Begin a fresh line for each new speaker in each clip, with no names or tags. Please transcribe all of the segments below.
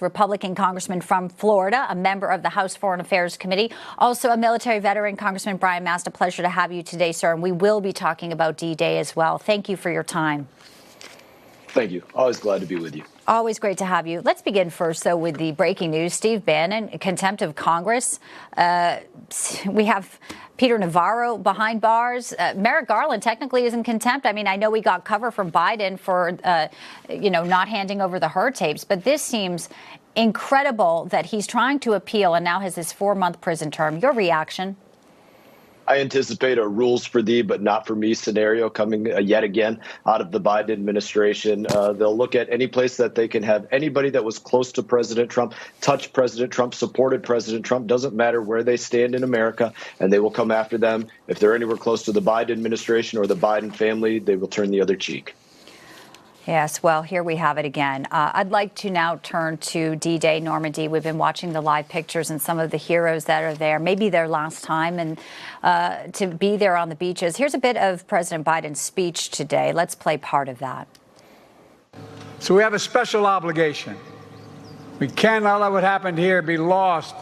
Republican congressman from Florida, a member of the House Foreign Affairs Committee, also a military veteran. Congressman Brian Mast, a pleasure to have you today, sir. And we will be talking about D-Day as well. Thank you for your time.
Thank you. Always glad to be with you.
Always great to have you. Let's begin first, though, with the breaking news. Steve Bannon, contempt of Congress. We have Peter Navarro behind bars. Merrick Garland technically is in contempt. I mean, I know we got cover from Biden for, not handing over the Hur tapes, but this seems incredible that he's trying to appeal and now has this 4-month prison term. Your reaction?
I anticipate a rules for thee, but not for me scenario coming yet again out of the Biden administration. They'll look at any place that they can have anybody that was close to President Trump, touched President Trump, supported President Trump, doesn't matter where they stand in America, and they will come after them. If they're anywhere close to the Biden administration or the Biden family, they will turn the other cheek.
Yes, well, here we have it again. I'd like to now turn to D-Day, Normandy. We've been watching the live pictures and some of the heroes that are there, maybe their last time, and to be there on the beaches. Here's a bit of President Biden's speech today. Let's play part of that.
So we have a special obligation. We cannot let what happened here be lost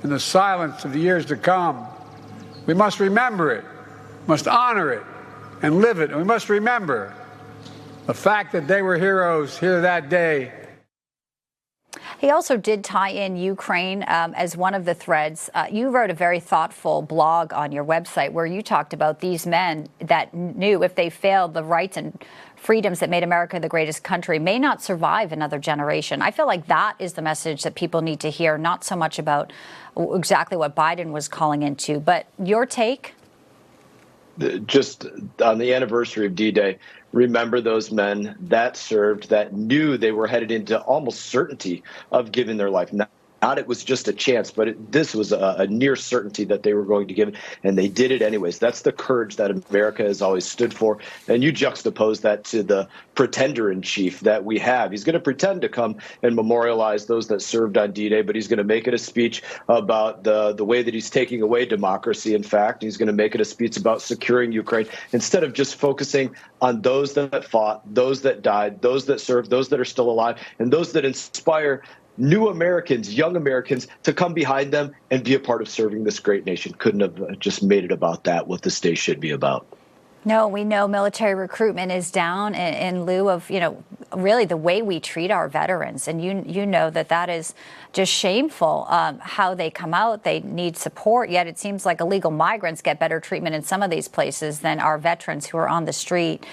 in the silence of the years to come. We must remember it, must honor it, and live it. And we must remember the fact that they were heroes here that day.
He also did tie in Ukraine as one of the threads. You wrote a very thoughtful blog on your website where you talked about these men that knew if they failed, the rights and freedoms that made America the greatest country may not survive another generation. I feel like that is the message that people need to hear, not so much about exactly what Biden was calling into. But your take?
Just on the anniversary of D-Day, remember those men that served, that knew they were headed into almost certainty of giving their life. Not it was just a chance, but this was a near certainty that they were going to give it, and they did it anyways. That's the courage that America has always stood for. And you juxtapose that to the pretender-in-chief that we have. He's going to pretend to come and memorialize those that served on D-Day, but he's going to make it a speech about the way that he's taking away democracy. In fact, he's going to make it a speech about securing Ukraine instead of just focusing on those that fought, those that died, those that served, those that are still alive, and those that inspire new Americans, young Americans, to come behind them and be a part of serving this great nation. Couldn't have just made it about that, what this day should be about.
No, we know military recruitment is down in lieu of, really the way we treat our veterans. And you know that is just shameful how they come out. They need support, yet it seems like illegal migrants get better treatment in some of these places than our veterans who are on the street.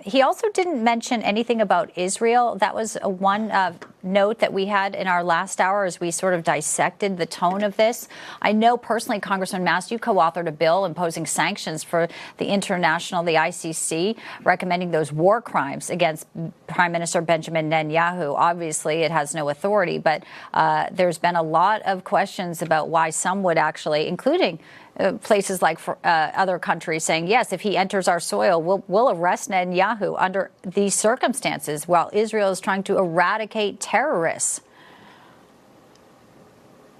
He also didn't mention anything about Israel. That was one note that we had in our last hour as we sort of dissected the tone of this. I know personally, Congressman Mast, you co-authored a bill imposing sanctions for the the ICC, recommending those war crimes against Prime Minister Benjamin Netanyahu. Obviously, it has no authority, but there's been a lot of questions about why some would actually, including places like other countries, saying, yes, if he enters our soil, we'll arrest Netanyahu under these circumstances while Israel is trying to eradicate terrorists.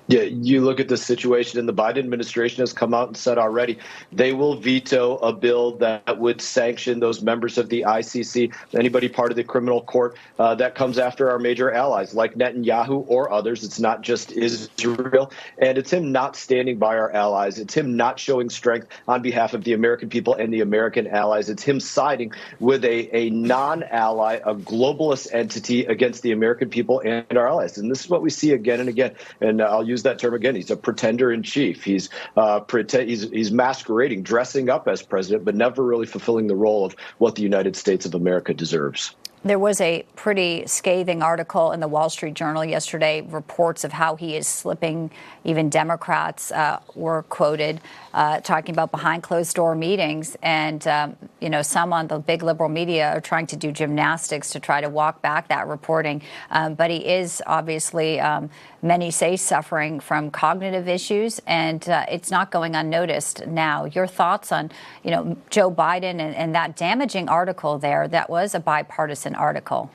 Yeah, you look at the situation, and the Biden administration has come out and said already they will veto a bill that would sanction those members of the ICC, anybody part of the criminal court that comes after our major allies like Netanyahu or others. It's not just Israel, and it's him not standing by our allies. It's him not showing strength on behalf of the American people and the American allies. It's him siding with a non-ally, a globalist entity against the American people and our allies. And this is what we see again and again. And I'll use that term again. He's a pretender-in-chief. He's masquerading, dressing up as president, but never really fulfilling the role of what the United States of America deserves.
There was a pretty scathing article in the Wall Street Journal yesterday, reports of how he is slipping. Even Democrats were quoted talking about behind closed door meetings. And, some on the big liberal media are trying to do gymnastics to try to walk back that reporting. But he is obviously, many say, suffering from cognitive issues, and it's not going unnoticed now. Your thoughts on, Joe Biden and that damaging article there that was a bipartisan article?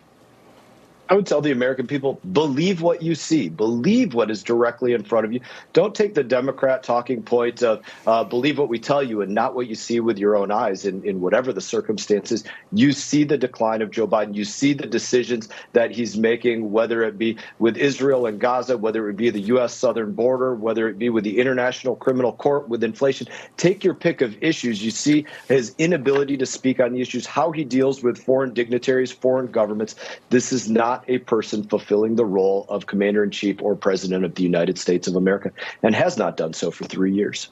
I would tell the American people, believe what you see. Believe what is directly in front of you. Don't take the Democrat talking point of believe what we tell you and not what you see with your own eyes in whatever the circumstances. You see the decline of Joe Biden. You see the decisions that he's making, whether it be with Israel and Gaza, whether it be the U.S. southern border, whether it be with the International Criminal Court, with inflation. Take your pick of issues. You see his inability to speak on the issues, how he deals with foreign dignitaries, foreign governments. This is not a person fulfilling the role of commander-in-chief or president of the United States of America, and has not done so for 3 years.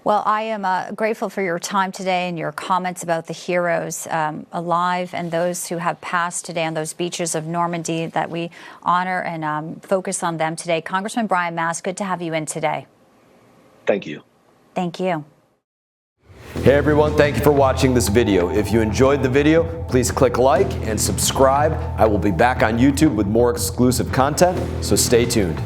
Well, I am grateful for your time today and your comments about the heroes alive and those who have passed today on those beaches of Normandy, that we honor and focus on them today. Congressman Brian Mast, good to have you in today.
Thank you.
Thank you.
Hey everyone, thank you for watching this video. If you enjoyed the video, please click like and subscribe. I will be back on YouTube with more exclusive content, so stay tuned.